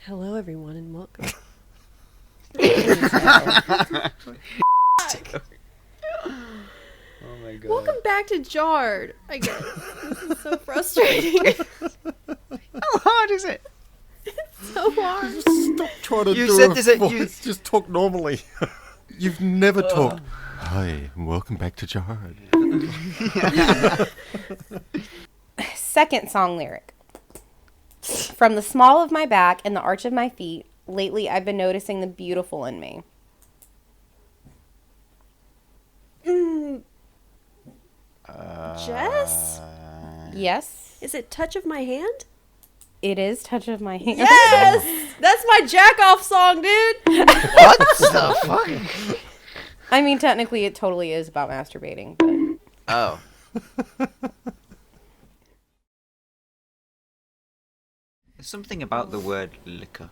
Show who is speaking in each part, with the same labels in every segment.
Speaker 1: Hello, everyone, and welcome.
Speaker 2: Oh my god.
Speaker 1: Welcome back to Jarred. I guess this is so frustrating.
Speaker 2: How hard is it?
Speaker 1: It's so hard.
Speaker 3: Stop trying to
Speaker 2: You
Speaker 3: do
Speaker 2: said
Speaker 3: a
Speaker 2: this at-
Speaker 3: voice. Just talk normally. You've never talked. Hi, and welcome back to Jarred.
Speaker 4: Second song lyric. From the small of my back and the arch of my feet, lately I've been noticing the beautiful in me.
Speaker 1: Jess?
Speaker 4: Yes,
Speaker 1: Is it Touch of My Hand?
Speaker 4: it is Touch of My Hand.
Speaker 1: Yes! That's my jack-off song, dude!
Speaker 2: What the fuck?
Speaker 4: I mean, technically it totally is about masturbating, but...
Speaker 2: Oh. There's something about the word liquor.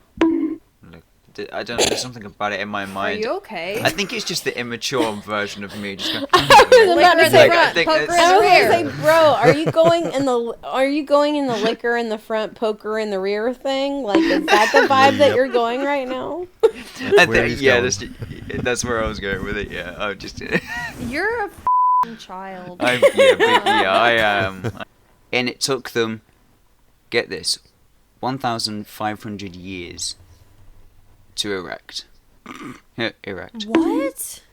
Speaker 2: I don't know, there's something about it in my
Speaker 1: Are
Speaker 2: mind.
Speaker 1: you okay?
Speaker 2: I think it's just the immature version of me just going...
Speaker 1: Liquor in the
Speaker 2: Like, I
Speaker 1: front,
Speaker 2: think
Speaker 1: poker in
Speaker 2: it's-
Speaker 1: the
Speaker 4: I was
Speaker 1: rear.
Speaker 4: gonna say, bro, are you going in the liquor in the front, poker in the rear thing? Like, is that the vibe that
Speaker 3: Yep.
Speaker 4: you're going right now?
Speaker 2: I
Speaker 3: where
Speaker 2: think,
Speaker 3: he's
Speaker 2: yeah,
Speaker 3: going.
Speaker 2: that's where I was going with it, yeah. I just...
Speaker 1: You're a child.
Speaker 2: I am. And it took them, get this, 1,500 years to erect. Erect.
Speaker 1: What?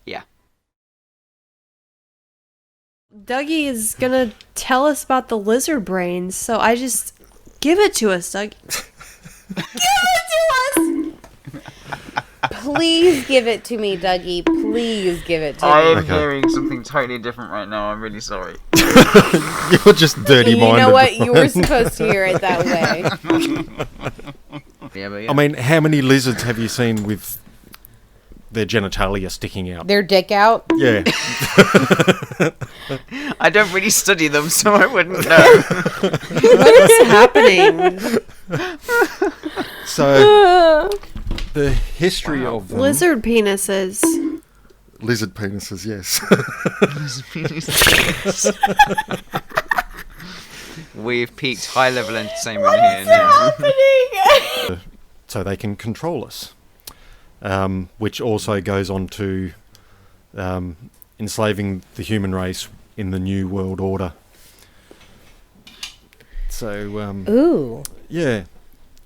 Speaker 2: Yeah.
Speaker 1: Dougie is gonna tell us about the lizard brains, so I just... Give it to us, Dougie.
Speaker 4: Please give it to me, Dougie. Please give it to
Speaker 2: I
Speaker 4: me.
Speaker 2: am hearing something totally different right now. I'm really sorry.
Speaker 3: You're just dirty-minded.
Speaker 4: You know what? You were
Speaker 3: Brian.
Speaker 4: supposed to hear it that way.
Speaker 2: Yeah, but yeah.
Speaker 3: I mean, how many lizards have you seen with their genitalia sticking out?
Speaker 4: Their dick out.
Speaker 3: Yeah.
Speaker 2: I don't really study them, so I wouldn't know.
Speaker 1: What is happening?
Speaker 3: So, the history of them...
Speaker 1: Lizard penises.
Speaker 3: Lizard penises, yes.
Speaker 2: We've peaked high-level entertainment here now.
Speaker 3: So they can control us. Which also goes on to enslaving the human race in the New World Order. So,
Speaker 4: Ooh,
Speaker 3: yeah.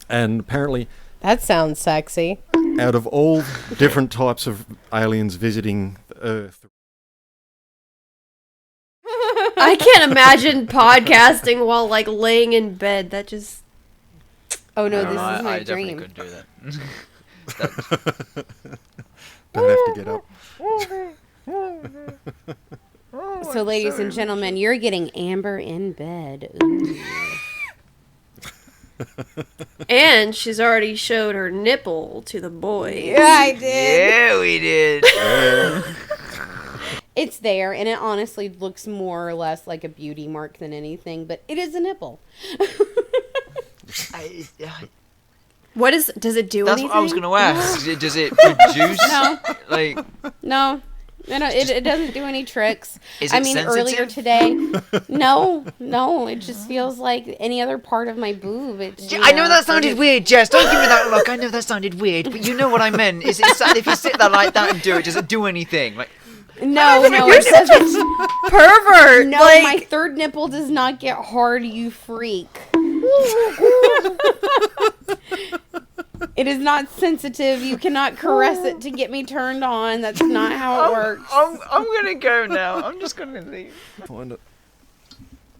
Speaker 3: And apparently,
Speaker 4: that sounds sexy.
Speaker 3: out of all different types of aliens visiting the Earth,
Speaker 1: I can't imagine podcasting while, like, laying in bed. That just...
Speaker 4: Oh no,
Speaker 2: I
Speaker 4: this is my
Speaker 2: I definitely
Speaker 4: dream.
Speaker 2: could do that.
Speaker 3: don't have to get up.
Speaker 4: So, ladies and gentlemen, you're getting Amber in bed. Ooh.
Speaker 1: And she's already showed her nipple to the boys.
Speaker 4: I did.
Speaker 2: Yeah, we did.
Speaker 4: It's there, and it honestly looks more or less like a beauty mark than anything, but it is a nipple.
Speaker 1: What is... Does it do
Speaker 2: That's
Speaker 1: anything?
Speaker 2: what I was going to ask. Does it produce?
Speaker 4: No.
Speaker 2: Like,
Speaker 4: No, it doesn't do any tricks.
Speaker 2: is
Speaker 4: I
Speaker 2: it
Speaker 4: mean,
Speaker 2: sensitive?
Speaker 4: earlier today, no, it just feels like any other part of my boob. It's,
Speaker 2: I know that sounded weird, Jess. Don't give me that look. I know that sounded weird, but you know what I meant. Is it sad if you sit there like that and do it? Does it do anything? Like,
Speaker 4: No,
Speaker 1: You're
Speaker 4: it
Speaker 1: such
Speaker 4: doesn't.
Speaker 1: a pervert.
Speaker 4: No,
Speaker 1: like,
Speaker 4: my third nipple does not get hard, you freak. It is not sensitive. You cannot caress it to get me turned on. That's not how it works.
Speaker 2: I'm gonna go now. I'm just gonna leave.
Speaker 3: Find it.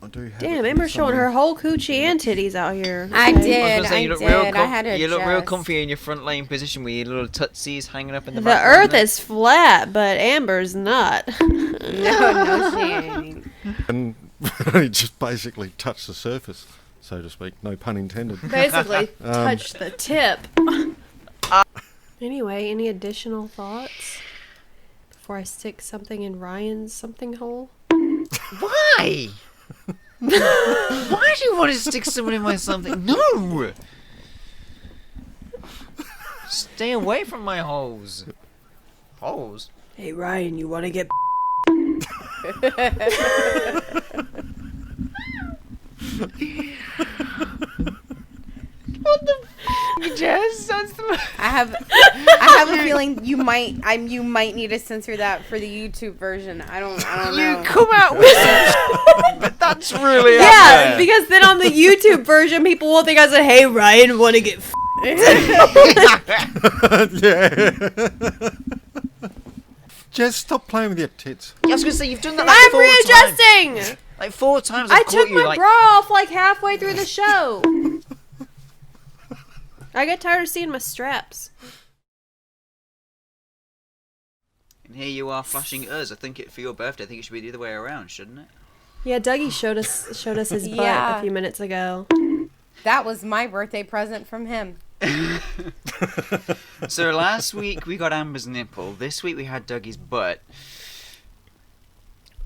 Speaker 3: I do have
Speaker 1: damn,
Speaker 3: it
Speaker 1: Amber's showing
Speaker 3: somewhere.
Speaker 1: her whole coochie and titties out here.
Speaker 4: I
Speaker 1: Okay.
Speaker 4: did.
Speaker 2: I was gonna say,
Speaker 4: I
Speaker 2: you look
Speaker 4: did.
Speaker 2: real
Speaker 4: I had a
Speaker 2: You look real
Speaker 4: Jess.
Speaker 2: comfy in your front lane position with your little tootsies hanging up in the
Speaker 1: The
Speaker 2: back.
Speaker 1: earth is flat, but Amber's not.
Speaker 4: No, she ain't.
Speaker 3: And it just basically touched the surface, so to speak. No pun intended.
Speaker 1: Basically, touch the tip. Anyway, any additional thoughts before I stick something in Ryan's something hole?
Speaker 2: Why? Why do you want to stick someone in my something? No! Stay away from my holes. Holes?
Speaker 1: Hey Ryan, you want to get...
Speaker 2: What the f*** are you
Speaker 4: I have a feeling you might need to censor that for the YouTube version. I don't know.
Speaker 2: You come out with it, but that's really
Speaker 1: Yeah, because then on the YouTube version, people will think I said, "Hey, Ryan, want to get?"
Speaker 3: Yeah. Jess, stop playing with your tits.
Speaker 2: I was gonna say you've done that.
Speaker 1: I'm
Speaker 2: 4 times.
Speaker 1: readjusting.
Speaker 2: Like 4 times.
Speaker 1: I
Speaker 2: I've
Speaker 1: took
Speaker 2: caught
Speaker 1: my
Speaker 2: you, like,
Speaker 1: bra off like halfway through the show. I got tired of seeing my straps.
Speaker 2: And here you are flashing us. I think for your birthday, I think it should be the other way around, shouldn't it?
Speaker 1: Yeah, Dougie showed us his butt
Speaker 4: Yeah.
Speaker 1: a few minutes ago.
Speaker 4: That was my birthday present from him.
Speaker 2: So last week we got Amber's nipple. This week we had Dougie's butt.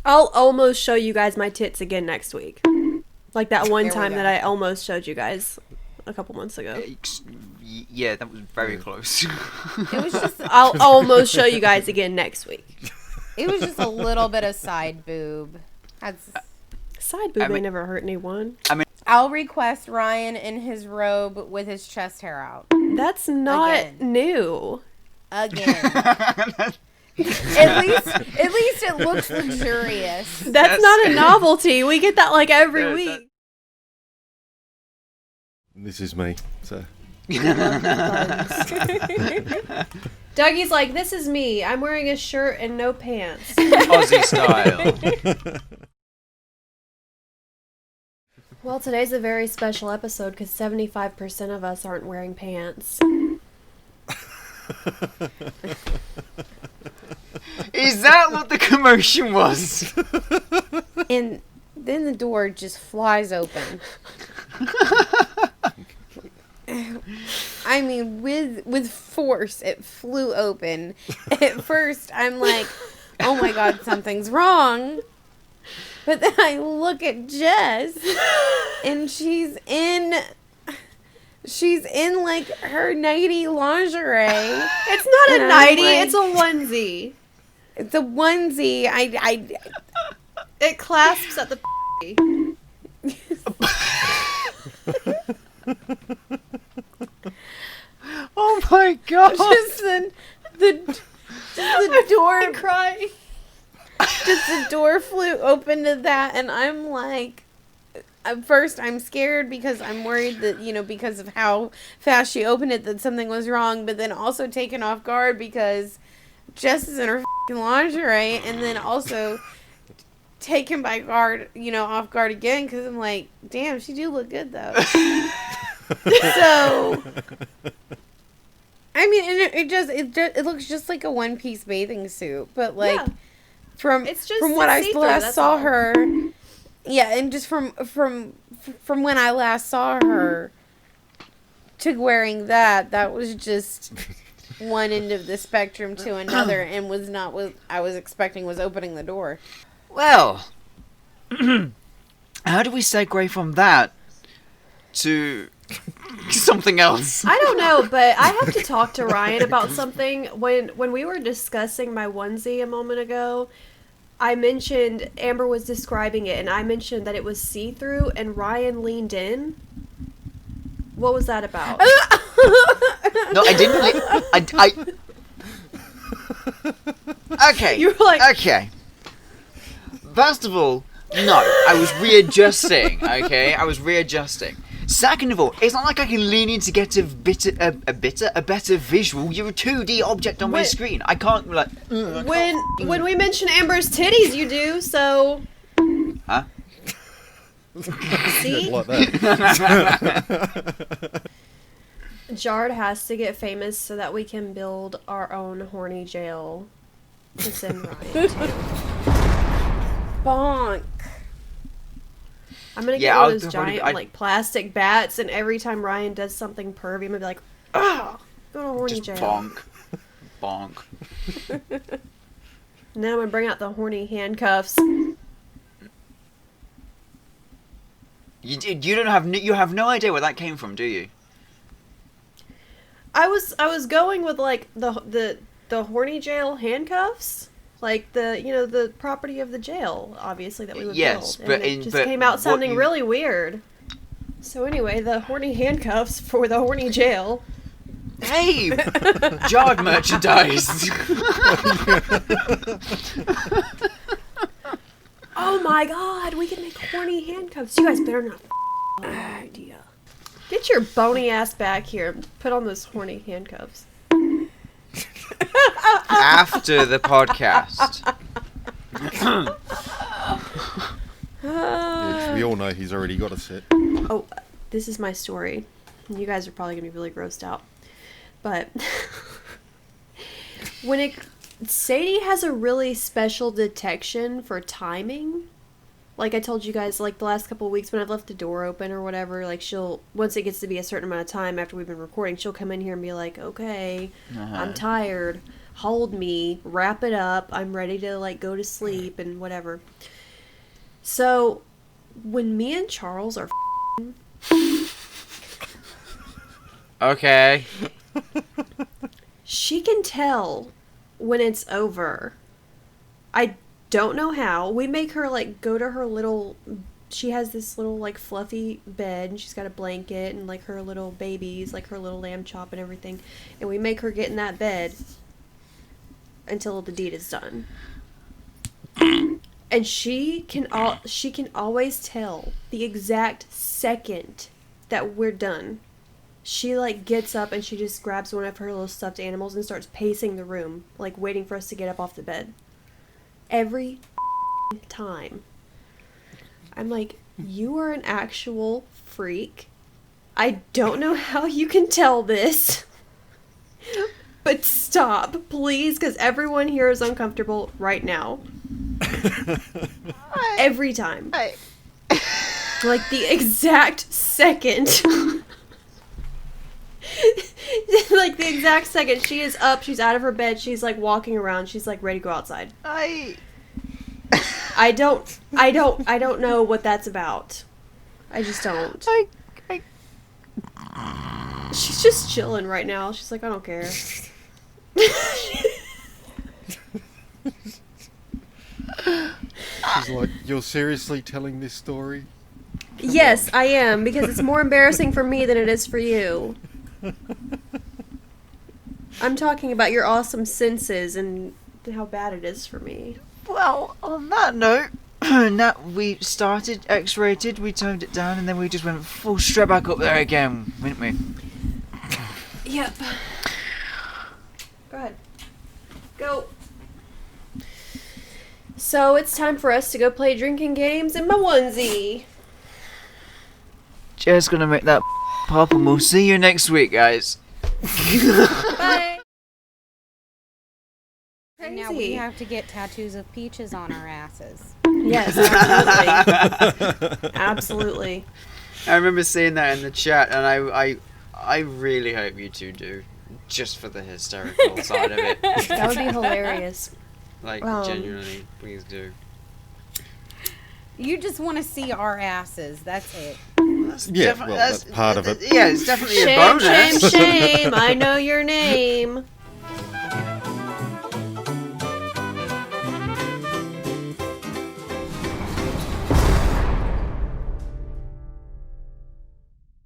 Speaker 1: I'll almost show you guys my tits again next week. Like that one
Speaker 4: There we
Speaker 1: time
Speaker 4: go.
Speaker 1: that I almost showed you guys a couple months ago.
Speaker 2: Yeah, that was very close.
Speaker 4: It was just
Speaker 1: I'll almost show you guys again next week.
Speaker 4: a little bit of side boob. That's.
Speaker 1: Side boob
Speaker 2: I mean-
Speaker 1: ain't never hurt anyone.
Speaker 4: I'll request Ryan in his robe with his chest hair out.
Speaker 1: That's not
Speaker 4: Again.
Speaker 1: new.
Speaker 4: Again. At least it looks luxurious.
Speaker 1: That's not a novelty. We get that like every
Speaker 2: Yeah,
Speaker 1: week.
Speaker 3: This is me. So
Speaker 1: Dougie's like, this is me. I'm wearing a shirt and no pants.
Speaker 2: Aussie style.
Speaker 1: Well, today's a very special episode because 75% of us aren't wearing pants.
Speaker 2: Is that what the commotion was?
Speaker 4: And then the door just flies open. I mean, with force, it flew open. At first, I'm like, oh my god, something's wrong. But then I look at Jess, and she's in like her nighty lingerie.
Speaker 1: It's not a
Speaker 4: And I'm
Speaker 1: nightie,
Speaker 4: like-
Speaker 1: it's a onesie.
Speaker 4: It's a onesie.
Speaker 1: It clasps at the
Speaker 2: Oh my god!
Speaker 4: just the door.
Speaker 1: I'm crying.
Speaker 4: Just the door flew open to that, and I'm like, at first I'm scared because I'm worried that, because of how fast she opened it, that something was wrong, but then also taken off guard because Jess is in her f***ing lingerie, and then also taken by guard, off guard again, because I'm like, damn, she do look good though. So, I mean, and it looks just like a one-piece bathing suit, but like.
Speaker 1: Yeah. It's just
Speaker 4: From what I
Speaker 1: see-through,
Speaker 4: last
Speaker 1: that's
Speaker 4: saw
Speaker 1: all.
Speaker 4: her, yeah, and just from when I last saw her to wearing that was just one end of the spectrum to another, and was not what I was expecting was opening the door.
Speaker 2: Well, how do we segue from that to something else?
Speaker 1: I don't know, but I have to talk to Ryan about something. When we were discussing my onesie a moment ago, I mentioned, Amber was describing it, and I mentioned that it was see-through, and Ryan leaned in. What was that about?
Speaker 2: No, I didn't. Okay.
Speaker 1: You were like...
Speaker 2: Okay. First of all, no, I was readjusting. Okay, I was readjusting. Second of all, it's not like I can lean in to get a better visual. You're a 2D object on my
Speaker 1: Wait.
Speaker 2: screen. I can't like.
Speaker 1: When we mention Amber's titties, you do, so...
Speaker 2: Huh?
Speaker 1: See?
Speaker 3: like that.
Speaker 1: Jard has to get famous so that we can build our own horny jail to send Ryan to.
Speaker 4: Bonk.
Speaker 1: I'm gonna get
Speaker 2: Yeah,
Speaker 1: one
Speaker 2: I'll
Speaker 1: of those
Speaker 2: probably-
Speaker 1: giant like plastic bats, and every time Ryan does something pervy, I'm gonna be like, "Ah, go to horny
Speaker 2: Just
Speaker 1: jail."
Speaker 2: bonk.
Speaker 1: And then I'm gonna bring out the horny handcuffs.
Speaker 2: You have no idea where that came from, do you?
Speaker 1: I was going with like the horny jail handcuffs, like the property of the jail, obviously that we would
Speaker 2: Yes,
Speaker 1: build.
Speaker 2: but
Speaker 1: And it
Speaker 2: in-
Speaker 1: just
Speaker 2: but
Speaker 1: came out
Speaker 2: what
Speaker 1: sounding
Speaker 2: you-
Speaker 1: really weird. So anyway, the horny handcuffs for the horny jail.
Speaker 2: Hey! Jarred merchandise!
Speaker 1: Oh my god, we can make horny handcuffs. You guys better not idea. Get your bony ass back here and put on those horny handcuffs.
Speaker 2: After the podcast.
Speaker 3: Yeah, we all know he's already got a set.
Speaker 1: Oh, this is my story. You guys are probably going to be really grossed out. But Sadie has a really special detection for timing. Like I told you guys, like the last couple of weeks when I've left the door open or whatever, like once it gets to be a certain amount of time after we've been recording, she'll come in here and be like, okay, I'm tired. Hold me, wrap it up. I'm ready to like go to sleep and whatever. So when me and Charles are
Speaker 2: Okay.
Speaker 1: she can tell when it's over. I don't know how. We make her like go to her little, she has this little like fluffy bed and she's got a blanket and like her little babies, like her little lamb chop and everything, and we make her get in that bed until the deed is done. And she can always tell the exact second that we're done. She like gets up and she just grabs one of her little stuffed animals and starts pacing the room, like waiting for us to get up off the bed. Every time. I'm like, you are an actual freak. I don't know how you can tell this. But stop, please, because everyone here is uncomfortable right now. Every time. Like the exact second. Like the exact second she is up, she's out of her bed, she's like walking around, she's like ready to go outside. I don't know what that's about. I just don't. She's just chilling right now. She's like, I don't care.
Speaker 3: She's like, you're seriously telling this story?
Speaker 1: Yes, I am, because it's more embarrassing for me than it is for you. I'm talking about your awesome senses and how bad it is for me.
Speaker 2: Well, on that note, now we started X-rated, we toned it down, and then we just went full straight back up there again, didn't we?
Speaker 1: Yep. Go ahead. Go. So it's time for us to go play drinking games in my onesie.
Speaker 2: Jess gonna make that pop, and we'll see you next week, guys.
Speaker 1: Bye.
Speaker 4: And now we have to get tattoos of peaches on our asses.
Speaker 1: Yes, absolutely. Absolutely.
Speaker 2: I remember seeing that in the chat, and I really hope you two do, just for the hysterical side of it.
Speaker 1: That would be hilarious.
Speaker 2: Like, genuinely, please do.
Speaker 4: You just want to see our asses. That's it.
Speaker 3: That's part of it.
Speaker 2: Yeah, it's definitely a
Speaker 1: Shame,
Speaker 2: bonus.
Speaker 1: shame, shame. I know your name.